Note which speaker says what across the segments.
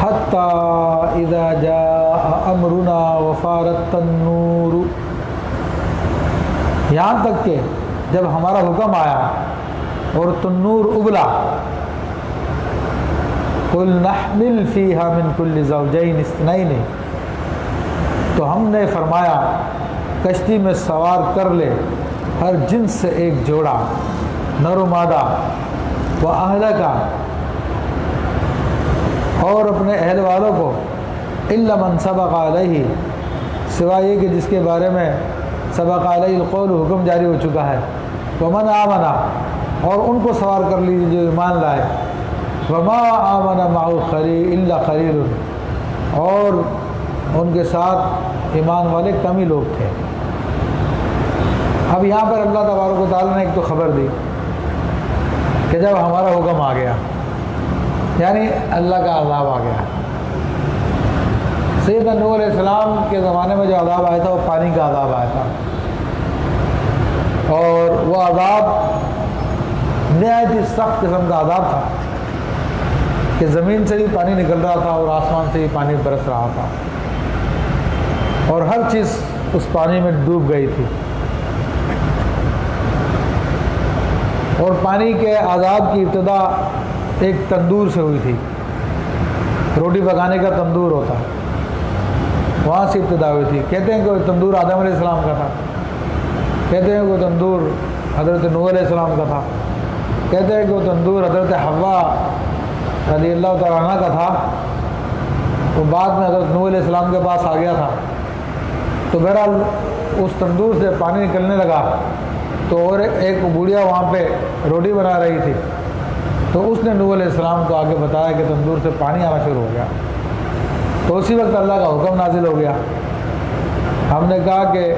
Speaker 1: حتی اذا جاء امرنا وفارت النور، یہاں تک کہ جب ہمارا حکم آیا اور تنور ابلا، قل نحمل فیہا من کل زوجین اثنین، تو ہم نے فرمایا کشتی میں سوار کر لے ہر جنس سے ایک جوڑا، نر و مادہ، و اہلک، اور اپنے اہل والوں کو، الا من سبق علیہ، سوائے یہ کہ جس کے بارے میں سبق علیہ القول، حکم جاری ہو چکا ہے، ومن آمن، اور ان کو سوار کر لیجیے جو ایمان لائے، وما آمن معه الا قلیل، اور ان کے ساتھ ایمان والے کم ہی لوگ تھے۔ اب یہاں پر اللہ تبارک و تعالیٰ نے ایک تو خبر دی کہ جب ہمارا حکم آ گیا، یعنی اللہ کا عذاب آ گیا۔ سیدنا نوح علیہ السلام کے زمانے میں جو عذاب آیا تھا وہ پانی کا عذاب آیا تھا، اور وہ عذاب نہایت ہی سخت قسم کا عذاب تھا کہ زمین سے بھی پانی نکل رہا تھا اور آسمان سے بھی پانی برس رہا تھا، اور ہر چیز اس پانی میں ڈوب گئی تھی۔ اور پانی کے عذاب کی ابتدا ایک تندور سے ہوئی تھی، روٹی پکانے کا تندور ہوتا، وہاں سے ابتدا ہوئی تھی۔ کہتے ہیں کہ وہ تندور آدم علیہ السلام کا تھا، کہتے ہیں کہ وہ تندور حضرت نوح علیہ السلام کا تھا، کہتے ہیں کہ وہ تندور حضرت حوا رضی اللہ تعالیٰ عنہ کا تھا، وہ بعد میں حضرت نوح علیہ السلام کے پاس آ گیا تھا۔ تو بہرحال اس تندور سے پانی نکلنے لگا، تو اور ایک بوڑھیا وہاں پہ روٹی بنا رہی تھی، تو اس نے نوح علیہ السلام کو آگے بتایا کہ تندور سے پانی آنا شروع ہو گیا۔ تو اسی وقت اللہ کا حکم نازل ہو گیا۔ ہم نے کہا کہ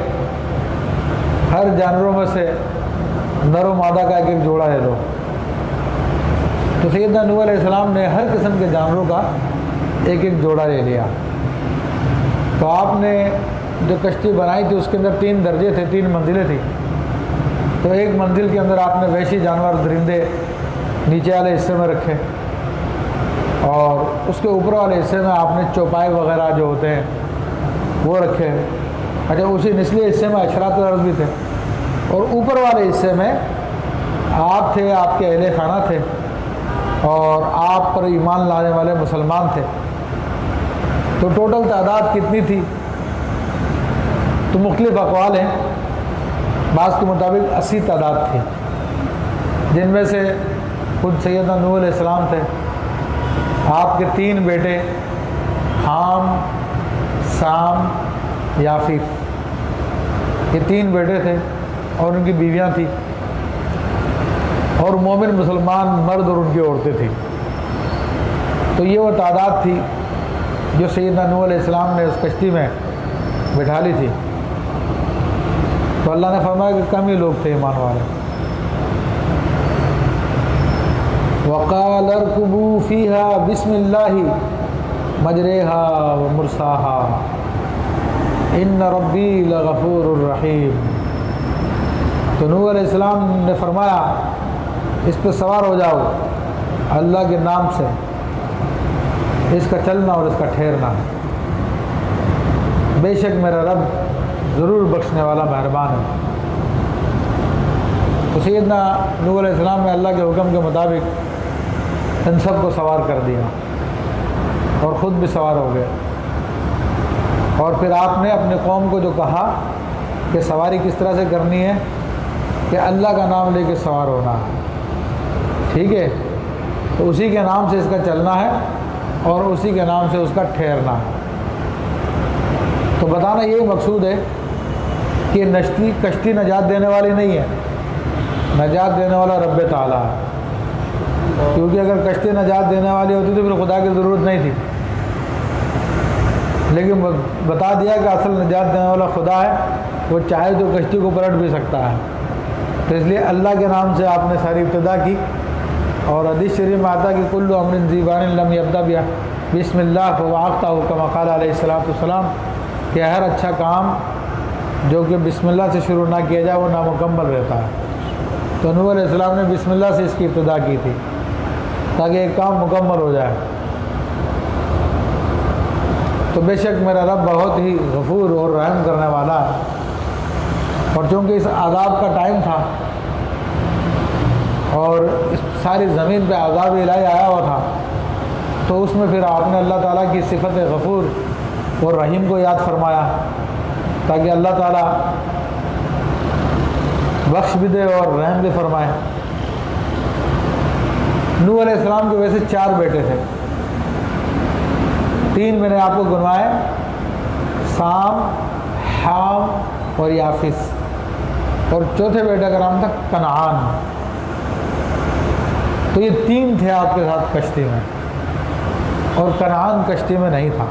Speaker 1: ہر جانوروں میں سے نر و مادہ کا ایک ایک جوڑا دے دو۔ تو سیدنا نوح علیہ السلام نے ہر قسم کے جانوروں کا ایک ایک جوڑا لے لیا۔ تو آپ نے جو کشتی بنائی تھی اس کے اندر 3 درجے تھے، 3 منزلیں تھیں۔ تو ایک منزل کے اندر آپ نے وحشی جانور، درندے نیچے والے حصے میں رکھے، اور اس کے اوپر والے حصے میں آپ نے چوپائے وغیرہ جو ہوتے ہیں وہ رکھے۔ اچھا، اسی نچلے حصے میں اشراط الارض بھی تھے، اور اوپر والے حصے میں آپ تھے، آپ کے اہل خانہ تھے، اور آپ پر ایمان لانے والے مسلمان تھے۔ تو ٹوٹل تعداد کتنی تھی؟ تو مختلف اقوال ہیں، بعض کے مطابق 80 تعداد تھی، جن میں سے خود سیدنا نوح علیہ السلام تھے، آپ کے 3 بیٹے حام، سام، یافیت، یہ 3 بیٹے تھے اور ان کی بیویاں تھیں، اور مومن مسلمان مرد اور ان کی عورتیں تھیں۔ تو یہ وہ تعداد تھی جو سیدنا نوح علیہ السلام نے اس کشتی میں بٹھا لی تھی۔ تو اللہ نے فرمایا کہ کم ہی لوگ تھے ایمان والے۔ وَقَالَ ارْكُبُوا فِيهَا بِسْمِ اللَّهِ مَجْرَاهَا وَمُرْسَاهَا إِنَّ رَبِّي لَغَفُورٌ رَحِيمٌ۔ تو نوح علیہ السلام نے فرمایا اس پہ سوار ہو جاؤ اللہ کے نام سے، اس کا چلنا اور اس کا ٹھہرنا، بے شک میرا رب ضرور بخشنے والا مہربان ہے۔ تو سیدنا نوح علیہ السلام نے اللہ کے حکم کے مطابق ان سب کو سوار کر دیا اور خود بھی سوار ہو گئے، اور پھر آپ نے اپنے قوم کو جو کہا کہ سواری کس طرح سے کرنی ہے، کہ اللہ کا نام لے کے سوار ہونا ہے، ٹھیک ہے، تو اسی کے نام سے اس کا چلنا ہے اور اسی کے نام سے اس کا ٹھہرنا ہے۔ تو بتانا یہی مقصود ہے کہ کشتی نجات دینے والی نہیں ہے، نجات دینے والا رب تعالیٰ ہے، کیونکہ اگر کشتی نجات دینے والی ہوتی تو پھر خدا کی ضرورت نہیں تھی، لیکن بتا دیا کہ اصل نجات دینے والا خدا ہے، وہ چاہے تو کشتی کو پلٹ بھی سکتا ہے۔ تو اس لیے اللہ کے نام سے آپ نے ساری ابتدا کی، اور حدیث شریف میں آتا کہ کل امر ذی بال لم یبدأ بسم اللہ فواقتہ کما قال علیہ السلام، کہ ہر اچھا کام جو کہ بسم اللہ سے شروع نہ کیا جائے وہ نامکمل رہتا ہے۔ تو نوح علیہ السلام نے بسم اللہ سے اس کی ابتدا کی تھی تاکہ ایک کام مکمل ہو جائے۔ تو بے شک میرا رب بہت ہی غفور اور رحم کرنے والا ہے۔ اور چونکہ اس عذاب کا ٹائم تھا اور اس ساری زمین پہ عذاب الہی آیا ہوا تھا، تو اس میں پھر آپ نے اللہ تعالیٰ کی صفت غفور اور رحیم کو یاد فرمایا تاکہ اللہ تعالیٰ بخش بھی دے اور رحم بھی فرمائے۔ نوح علیہ السلام کے ویسے 4 بیٹے تھے، 3 میں نے آپ کو گنوائے، سام، حام اور یافس، اور چوتھے بیٹے کا نام تھا کنعان۔ تو یہ 3 تھے آپ کے ساتھ کشتی میں، اور کنعان کشتی میں نہیں تھا۔